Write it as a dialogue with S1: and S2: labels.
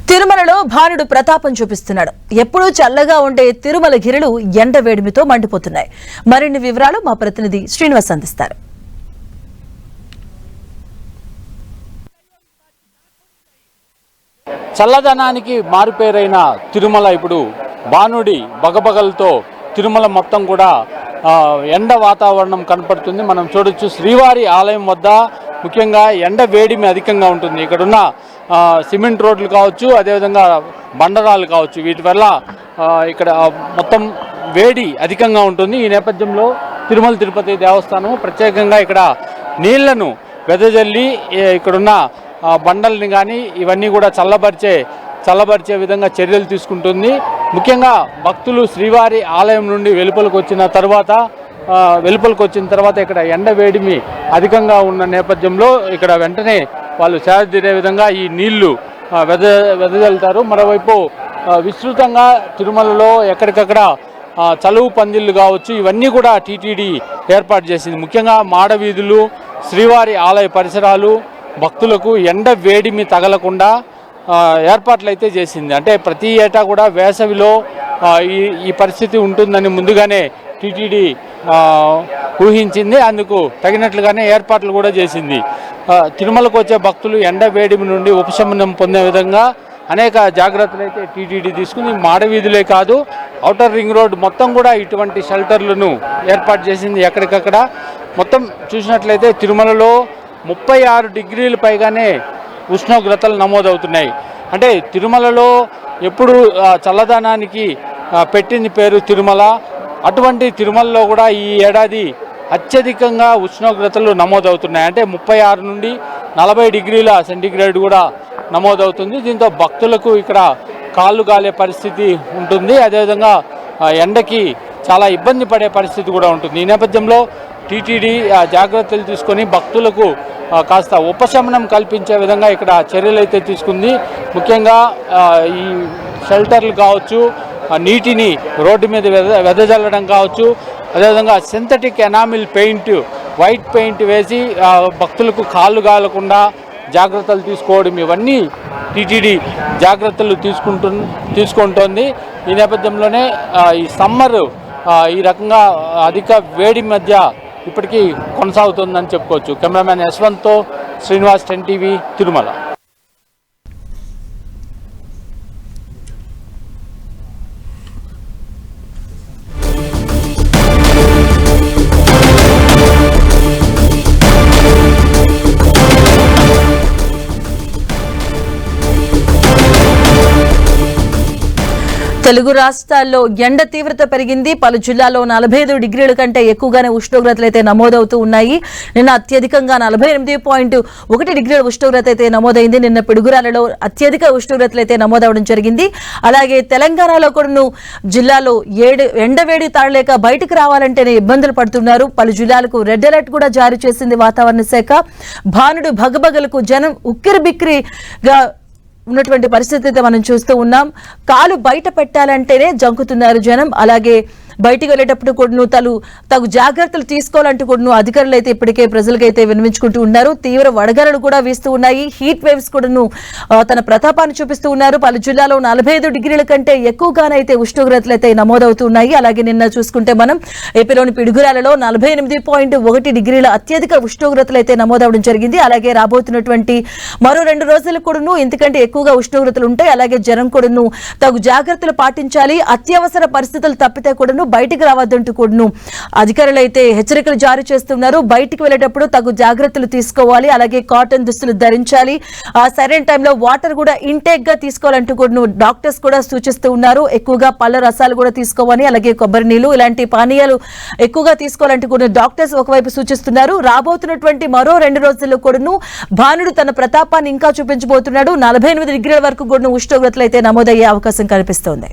S1: తిరుమలలో భానుడు ప్రతాపం చూపిస్తున్నాడు. ఎప్పుడూ చల్లగా ఉండే తిరుమల గిరులు ఎండ వేడిమితో మండిపోతున్నాయి. మరిన్ని వివరాలు మా ప్రతినిధి శ్రీనివాస్ అందిస్తారు.
S2: చల్లదనానికి మారుపేరైన తిరుమల ఇప్పుడు భానుడి బగబగలతో తిరుమల మొత్తం కూడా ఎండ వాతావరణం కనపడుతుంది. మనం చూడొచ్చు శ్రీవారి ఆలయం వద్ద ముఖ్యంగా ఎండ వేడిమి అధికంగా ఉంటుంది. ఇక్కడున్న సిమెంట్ రోడ్లు కావచ్చు, అదేవిధంగా బండరాలు కావచ్చు, వీటి వల్ల ఇక్కడ మొత్తం వేడి అధికంగా ఉంటుంది. ఈ నేపథ్యంలో తిరుమల తిరుపతి దేవస్థానం ప్రత్యేకంగా ఇక్కడ నీళ్లను వెదజల్లి ఇక్కడున్న బండల్ని కానీ ఇవన్నీ కూడా చల్లబరిచే విధంగా చర్యలు తీసుకుంటుంది. ముఖ్యంగా భక్తులు శ్రీవారి ఆలయం నుండి వెలుపలకు వచ్చిన తర్వాత ఇక్కడ ఎండ వేడిమి అధికంగా ఉన్న నేపథ్యంలో ఇక్కడ వెంటనే వాళ్ళు సేద తీరే విధంగా ఈ నీళ్లు వెదజల్లుతారు. మరోవైపు విస్తృతంగా తిరుమలలో ఎక్కడికక్కడ చలువు పందిళ్ళు కావచ్చు, ఇవన్నీ కూడా టీటీడీ ఏర్పాటు చేసింది. ముఖ్యంగా మాడవీధులు, శ్రీవారి ఆలయ పరిసరాలు భక్తులకు ఎండ వేడిమి తగలకుండా ఏర్పాట్లు అయితే చేసింది. అంటే ప్రతి ఏటా కూడా వేసవిలో ఈ పరిస్థితి ఉంటుందని ముందుగానే టీటీడీ ఊహించింది. అందుకు తగినట్లుగానే ఏర్పాట్లు కూడా చేసింది. తిరుమలకు వచ్చే భక్తులు ఎండ వేడిమి నుండి ఉపశమనం పొందే విధంగా అనేక జాగ్రత్తలు అయితే టీటీడీ తీసుకుని మాడవీధులే కాదు, ఔటర్ రింగ్ రోడ్ మొత్తం కూడా ఇటువంటి షెల్టర్లను ఏర్పాటు చేసింది. ఎక్కడికక్కడ మొత్తం చూసినట్లయితే తిరుమలలో 36 డిగ్రీల పైగానే ఉష్ణోగ్రతలు నమోదవుతున్నాయి. అంటే తిరుమలలో ఎప్పుడు చల్లదనానికి పెట్టింది పేరు తిరుమల. అటువంటి తిరుమలలో కూడా ఈ ఏడాది అత్యధికంగా ఉష్ణోగ్రతలు నమోదవుతున్నాయి. అంటే 36 నుండి 40 డిగ్రీల సెంటీగ్రేడ్ కూడా నమోదవుతుంది. దీంతో భక్తులకు ఇక్కడ కాళ్ళు గాలే పరిస్థితి ఉంటుంది. అదేవిధంగా ఎండకి చాలా ఇబ్బంది పడే పరిస్థితి కూడా ఉంటుంది. ఈ నేపథ్యంలో టీటీడీ జాగ్రత్తలు తీసుకొని భక్తులకు కాస్త ఉపశమనం కల్పించే విధంగా ఇక్కడ చర్యలు అయితే తీసుకుంది. ముఖ్యంగా ఈ షెల్టర్లు కావచ్చు, నీటిని రోడ్డు మీద వెదజల్లడం కావచ్చు, అదేవిధంగా synthetic enamel paint, white paint వేసి భక్తులకు కాళ్ళు గాలకుండా జాగ్రత్తలు తీసుకోవడం, ఇవన్నీ టీటీడీ జాగ్రత్తలు తీసుకుంటోంది. ఈ నేపథ్యంలోనే ఈ సమ్మర్ ఈ రకంగా అధిక వేడి మధ్య ఇప్పటికీ కొనసాగుతుందని చెప్పుకోవచ్చు. కెమెరామ్యాన్ యశ్వంత్తో శ్రీనివాస్, 10 టీవీ, తిరుమల.
S1: తెలుగు రాష్ట్రాల్లో ఎండ తీవ్రత పెరిగింది. పలు జిల్లాల్లో 45 డిగ్రీల కంటే ఎక్కువగానే ఉష్ణోగ్రతలు అయితే నమోదవుతూ ఉన్నాయి. నిన్న అత్యధికంగా 48.1 డిగ్రీల ఉష్ణోగ్రత అయితే నమోదైంది. నిన్న పిడుగురాలలో అత్యధిక ఉష్ణోగ్రతలు అయితే నమోదవడం జరిగింది. అలాగే తెలంగాణలో కూడా జిల్లాలో ఎండవేడి తాళలేక బయటకు రావాలంటేనే ఇబ్బందులు పడుతున్నారు. పలు జిల్లాలకు రెడ్ అలర్ట్ కూడా జారీ చేసింది వాతావరణ శాఖ. భానుడు భగభగలకు జనం ఉక్కిరి బిక్కిరిగా ఉన్నటువంటి పరిస్థితి అయితే మనం చూస్తూ ఉన్నాం. కాలు బయట పెట్టాలంటేనే జంకుతున్నారు జనం. అలాగే బయటికి వెళ్ళేటప్పుడు కూడా తగు జాగ్రత్తలు తీసుకోవాలంటూ కూడా అధికారులు అయితే ఇప్పటికే ప్రజలకైతే విన్నవించుకుంటూ ఉన్నారు. తీవ్ర వడగరలు కూడా వీస్తూ ఉన్నాయి. హీట్ వేవ్స్ కూడా తన ప్రతాపాన్ని చూపిస్తూ ఉన్నారు. పలు జిల్లాలో 45 డిగ్రీల కంటే ఎక్కువగానైతే ఉష్ణోగ్రతలు అయితే నమోదవుతున్నాయి. అలాగే నిన్న చూసుకుంటే మనం ఏపీలోని పిడుగురాలలో 48.1 డిగ్రీల అత్యధిక ఉష్ణోగ్రతలు అయితే నమోదవడం జరిగింది. అలాగే రాబోతున్నటువంటి మరో 2 రోజులకు కూడా ఇంతకంటే ఎక్కువగా ఉష్ణోగ్రతలు ఉంటాయి. అలాగే జనం కూడా తగు జాగ్రత్తలు పాటించాలి. అత్యవసర పరిస్థితులు తప్పితే కూడా బయటికి రావద్దంటూ కూడా అధికారులు అయితే హెచ్చరికలు జారీ చేస్తున్నారు. బయటికి వెళ్ళేటప్పుడు తగు జాగ్రత్తలు తీసుకోవాలి. అలాగే కాటన్ దుస్తులు ధరించాలి. సరైన టైంలో వాటర్ కూడా ఇంటేక్ గా తీసుకోవాలంటూ కూడా డాక్టర్స్ కూడా సూచిస్తూ ఉన్నారు. ఎక్కువగా పళ్ళ రసాలు కూడా తీసుకోవాలి. అలాగే కొబ్బరి నీళ్లు ఇలాంటి పానీయాలు ఎక్కువగా తీసుకోవాలంటూ కూడా డాక్టర్స్ ఒకవైపు సూచిస్తున్నారు. రాబోతున్నటువంటి మరో 2 రోజుల్లో కూడా భానుడు తన ప్రతాపాన్ని ఇంకా చూపించబోతున్నాడు. 48 డిగ్రీల వరకు కూడా ఉష్ణోగ్రతలు అయితే నమోదయ్యే అవకాశం కనిపిస్తోంది.